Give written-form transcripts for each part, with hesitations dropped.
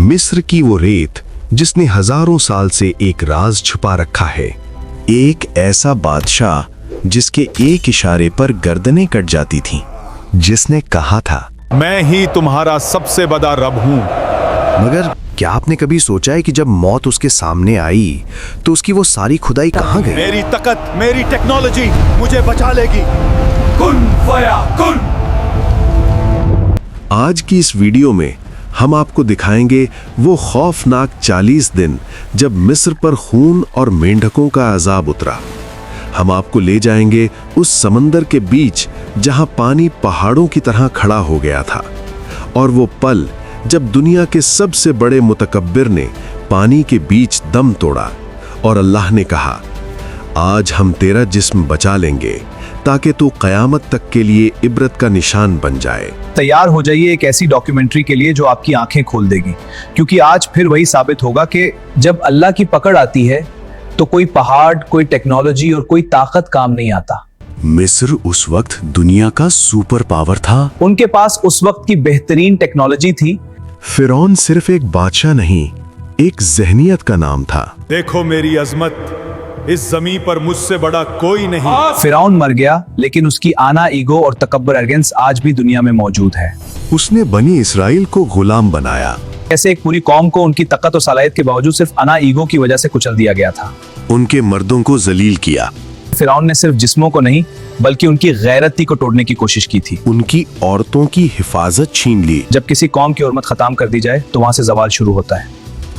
मिस्र की वो रेत जिसने हजारों साल से एक राज छुपा रखा है। एक ऐसा बादशाह जिसके एक इशारे पर गर्दनें कट जाती थीं, जिसने कहा था, मैं ही तुम्हारा सबसे बड़ा रब हूँ। मगर क्या आपने कभी सोचा है कि जब मौत उसके सामने आई तो उसकी वो सारी खुदाई कहाँ गई? मेरी ताकत, मेरी टेक्नोलॉजी मुझे बचा लेगी। कुन फया कुन। आज की इस वीडियो में हम आपको दिखाएंगे वो खौफनाक 40 दिन जब मिस्र पर खून और मेंढकों का अजाब उतरा। हम आपको ले जाएंगे उस समंदर के बीच जहां पानी पहाड़ों की तरह खड़ा हो गया था, और वो पल जब दुनिया के सबसे बड़े मुतकब्बिर ने पानी के बीच दम तोड़ा और अल्लाह ने कहा, आज हम तेरा जिस्म बचा लेंगे ताकि तू कयामत तक के लिए इबरत का निशान बन जाए। तैयार हो जाइए एक ऐसी डॉक्यूमेंट्री के लिए जो आपकी आंखें खोल देगी, क्योंकि आज फिर वही साबित होगा कि जब अल्लाह की पकड़ आती है तो कोई पहाड़, कोई टेक्नोलॉजी और कोई ताकत काम नहीं आता। मिस्र उस वक्त दुनिया का सुपर पावर था। उनके पास उस वक्त की बेहतरीन टेक्नोलॉजी थी। फिरौन सिर्फ एक बादशाह नहीं, एक ज़हनियत का नाम था। देखो मेरी अजमत, इस जमीन पर मुझसे बड़ा कोई नहीं। फिरौन मर गया, लेकिन उसकी आना, ईगो और तकब्बर, एरोगेंस आज भी दुनिया में मौजूद है। उसने बनी इसराइल को गुलाम बनाया। ऐसे एक पूरी कौम को उनकी ताकत और सलाहियत के बावजूद सिर्फ आना, ईगो की वजह से कुचल दिया गया था। उनके मर्दों को जलील किया। फिरौन ने सिर्फ जिस्मों को नहीं बल्कि उनकी गैरती को तोड़ने की कोशिश की थी। उनकी औरतों की हिफाजत छीन ली। जब किसी कौम की उर्मत खत्म कर दी जाए तो वहां से जवाल शुरू होता है।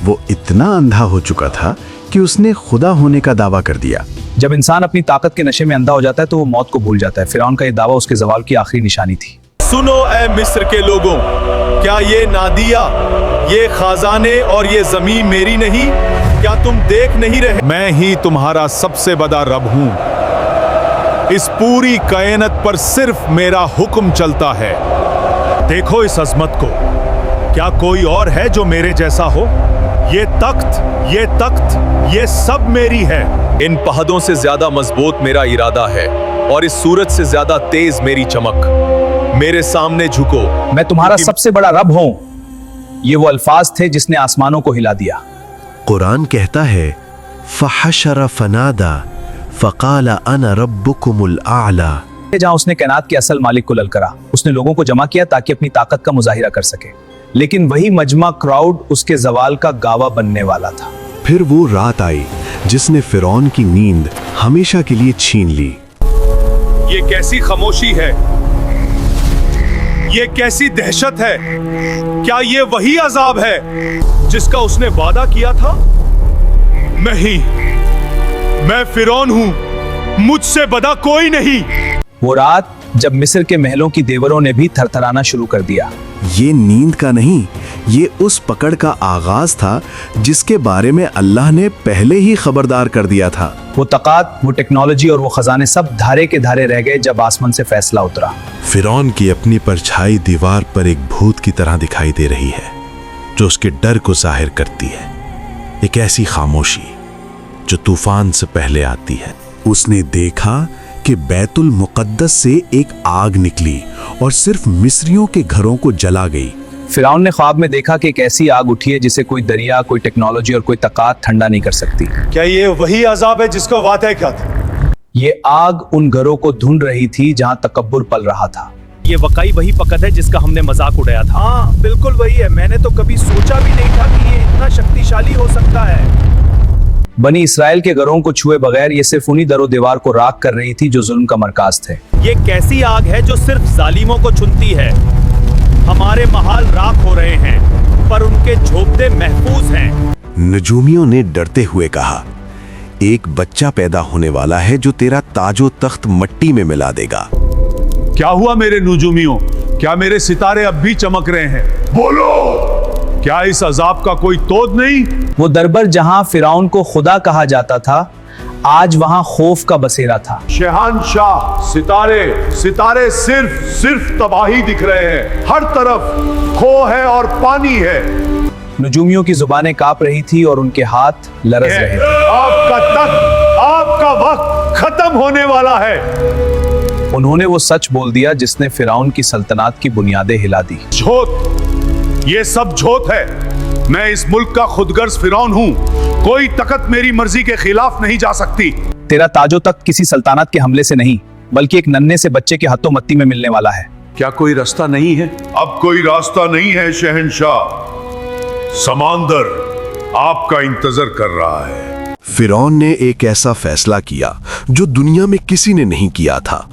वो इतना अंधा हो चुका था कि उसने खुदा होने का दावा कर दिया। जब इंसान अपनी ताकत के नशे में अंधा हो जाता है तो वो मौत को भूल जाता है। फिरौन का ये दावा उसके जवाल की आखिरी निशानी थी। सुनो ऐ मिस्र के लोगों, क्या ये नादिया, ये खजाने और ये जमीन मेरी नहीं? क्या तुम देख नहीं रहे? मैं ही तुम्हारा सबसे बड़ा रब हूँ। इस पूरी कायनात पर सिर्फ मेरा हुक्म चलता है। देखो इस अजमत को, क्या कोई और है जो मेरे जैसा हो? ये तख्त, ये सब मेरी है। इन पहाड़ों से ज्यादा मजबूत मेरा इरादा है और इस सूरज से ज्यादा तेज मेरी चमक। मेरे सामने झुको। मैं तुम्हारा सबसे बड़ा रब हूं। ये वो अल्फाज थे जिसने आसमानों को हिला दिया। कुरान कहता है, फहशर फनादा फकाला अना रब्बुकुमुल आला। जहां उसने कायनात के असल मालिक को ललकारा, उसने लोगों को जमा किया ताकि अपनी ताकत का मुजाहिरा कर सके। लेकिन वही मजमा क्राउड उसके जवाल का गावा बनने वाला था। फिर वो रात आई जिसने फिरौन की नींद हमेशा के लिए छीन ली। ये कैसी खामोशी है, ये कैसी दहशत है? क्या ये वही अजाब है जिसका उसने वादा किया था? मैं फिरौन हूं, मुझसे बड़ा कोई नहीं। वो रात जब मिस्र के महलों की देवरों ने भी थरथराना शुरू कर दिया। ये नींद का नहीं, ये उस पकड़ का आगाज था जिसके बारे में अल्लाह ने पहले ही खबरदार कर दिया था। वो ताकत, वो टेक्नोलॉजी और वो खजाने सब धारे के धारे रह गए जब आसमान से फैसला उतरा। फिरौन की अपनी परछाई दीवार पर एक भूत की तरह दिखाई दे रही है, जो उसके डर को जाहिर करती है। एक ऐसी खामोशी जो तूफान से पहले आती है। उसने देखा कि बैतुल मुकद्दस से एक आग निकली और सिर्फ मिस्रियों के घरों को जला गई। फिरौन ने ख्वाब में देखा कि एक ऐसी आग उठी है जिसे कोई दरिया, कोई टेक्नोलॉजी और कोई ताकत ठंडा नहीं कर सकती। क्या ये वही अजाब है जिसका वादा किया था? ये आग उन घरों को ढूंढ रही थी जहां तकब्बुर पल रहा था। ये वाकई वही पकड़ है जिसका हमने मजाक उड़ाया था। हाँ, बिल्कुल वही है। मैंने तो कभी सोचा भी नहीं था कि ये इतना शक्तिशाली हो सकता है। बनी इसराइल के घरों को छुए बगैर ये सिर्फ उन्हीं दरो दीवार को राख कर रही थी जो जुल्म का मरकाज थे। ये कैसी आग है जो सिर्फ जालिमों को चुनती है? हमारे महाल राख हो रहे हैं पर उनके झोपड़े महफूज हैं। नजूमियों ने डरते हुए कहा, एक बच्चा पैदा होने वाला है जो तेरा ताजो तख्त मट्टी में मिला देगा। क्या हुआ मेरे नजूमियों? क्या मेरे सितारे अब भी चमक रहे हैं? बोलो, क्या इस अजाब का कोई तोड़ नहीं? वो दरबार जहां फिरौन को खुदा कहा जाता था, आज वहां खौफ का बसेरा था। शहंशाह, सितारे सिर्फ तबाही दिख रहे हैं। हर तरफ खो है और पानी है। नजूमियों की जुबानें कांप रही थी और उनके हाथ लरज रहे थे। आपका वक्त खत्म होने वाला है। उन्होंने वो सच बोल दिया जिसने फिरौन की सल्तनत की बुनियादें हिला दी। झूठ, ये सब झूठ है। मैं इस मुल्क का खुदगर्ज फिरौन हूँ, कोई ताकत मेरी मर्जी के खिलाफ नहीं जा सकती। तेरा ताजो तक किसी सल्तनत के हमले से नहीं बल्कि एक नन्हे से बच्चे के हाथों मत्ती में मिलने वाला है। क्या कोई रास्ता नहीं है? अब कोई रास्ता नहीं है शहंशाह, समंदर आपका इंतजार कर रहा है। फिरौन ने एक ऐसा फैसला किया जो दुनिया में किसी ने नहीं किया था,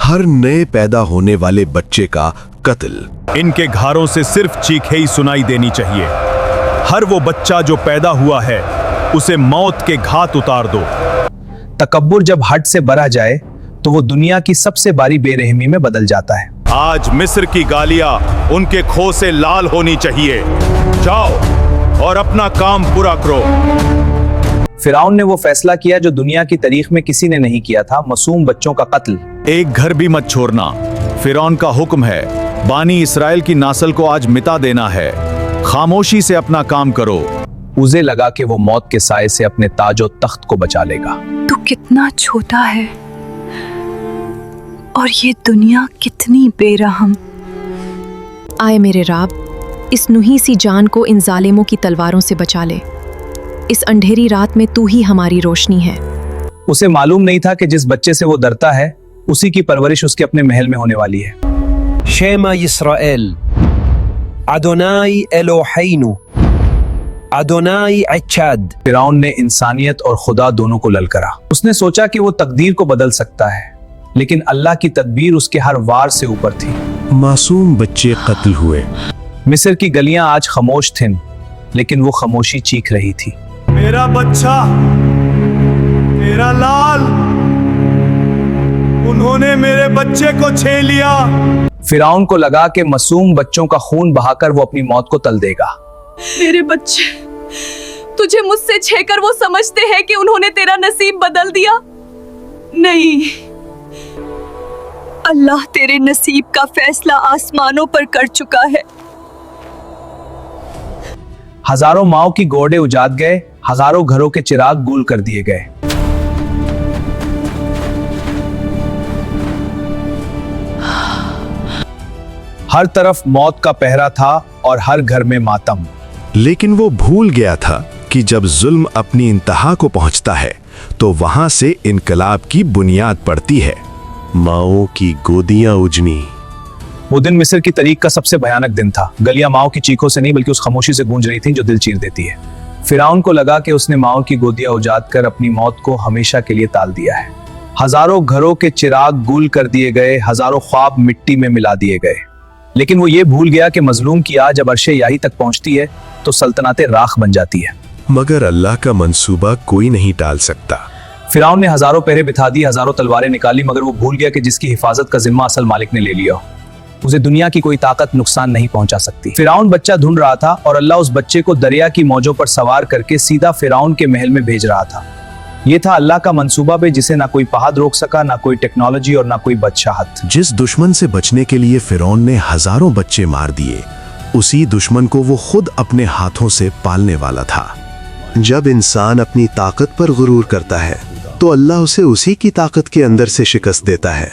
हर नए पैदा होने वाले बच्चे का कत्ल। इनके घरों से सिर्फ चीखें ही सुनाई देनी चाहिए। हर वो बच्चा जो पैदा हुआ है उसे मौत के घात उतार दो। तकब्बुर जब हद से बढ़ा जाए तो वो दुनिया की सबसे बड़ी बेरहमी में बदल जाता है। आज मिस्र की गालियां उनके खो से लाल होनी चाहिए। जाओ और अपना काम पूरा करो। फिरौन ने वो फैसला किया जो दुनिया की तारीख में किसी ने नहीं किया था, मासूम बच्चों का कत्ल। एक घर भी मत छोड़ना। फिरौन का हुक्म है, बानी इसराइल की नस्ल को आज मिटा देना है। खामोशी से अपना काम करो। उसे लगा कि वो मौत के साए से अपने ताजो तख्त को बचा लेगा। तू कितना छोटा है और ये दुनिया कितनी बेरहम। आए मेरे राब, इस नुही सी जान को इन जालिमों की तलवारों से बचा ले। इस अंधेरी रात में तू ही हमारी रोशनी है। उसे मालूम नहीं था कि जिस बच्चे से वो डरता है उसी की परवरिश उसके अपने महल में होने वाली है। शेमा इस्राएल, अदोनाई एलोहेinu, अदोनाई अच्चाद। फिरौन ने इंसानियत और खुदा दोनों को ललकारा। उसने सोचा कि वो तकदीर को बदल सकता है, लेकिन अल्लाह की तदबीर उसके हर वार से ऊपर थी। मासूम बच्चे कत्ल हुए। मिस्र की गलियां आज खामोश थीं, लेकिन वो खामोशी चीख रही थी। मेरा बच्चा, मेरा लाल, उन्होंने मेरे बच्चे को छीन लिया। फिरौन को लगा कि मासूम बच्चों का खून बहाकर वो अपनी मौत को तल देगा। मेरे बच्चे, तुझे मुझसे छेकर वो समझते हैं कि उन्होंने तेरा नसीब बदल दिया। नहीं, अल्लाह तेरे नसीब का फैसला आसमानों पर कर चुका है। हजारों माओ की गोड़े उजाड़ गए, हजारों घरों के चिराग गुल कर दिए गए। हर तरफ मौत का पहरा था और हर घर में मातम। लेकिन वो भूल गया था कि जब जुल्म अपनी इंतहा को पहुंचता है तो वहां से इनकलाब की बुनियाद पड़ती है। माओ की गोदियां उजनी। वो दिन मिस्र की तारीख का सबसे भयानक दिन था। गलियां माओ की चीखों से नहीं बल्कि उस खामोशी से गूंज रही थीं जो दिल चीर देती है। फिरौन को लगा कि उसने माओ की गोदियां उजाड़ कर अपनी मौत को हमेशा के लिए टाल दिया है। हजारों घरों के चिराग गुल कर दिए गए, हजारों ख्वाब मिट्टी में मिला दिए गए। लेकिन वो ये भूल गया कि मजलूम की आज जब अर्शे याही तक पहुंचती है तो सल्तनतें राख बन जाती है। मगर अल्लाह का मंसूबा कोई नहीं टाल सकता। फिरौन ने हजारों पहरे बिठा दिए, हजारों तलवारें निकाली, मगर वो भूल गया कि जिसकी हिफाजत का जिम्मा असल मालिक ने ले लिया, उसे दुनिया की कोई ताकत नुकसान नहीं पहुंचा सकती। फिरौन बच्चा ढूंढ रहा था और अल्लाह उस बच्चे को दरिया की मौजों पर सवार करके सीधा फिरौन के महल में भेज रहा था। ये था अल्लाह का मंसूबा भी, जिसे ना कोई पहाड़ रोक सका, ना कोई टेक्नोलॉजी और ना कोई बादशाहत। जिस दुश्मन से बचने के लिए फिरौन ने हजारों बच्चे मार दिए, उसी दुश्मन को वो खुद अपने हाथों से पालने वाला था। जब इंसान अपनी ताकत पर गुरूर करता है तो अल्लाह उसे उसी की ताकत के अंदर से शिकस्त देता है।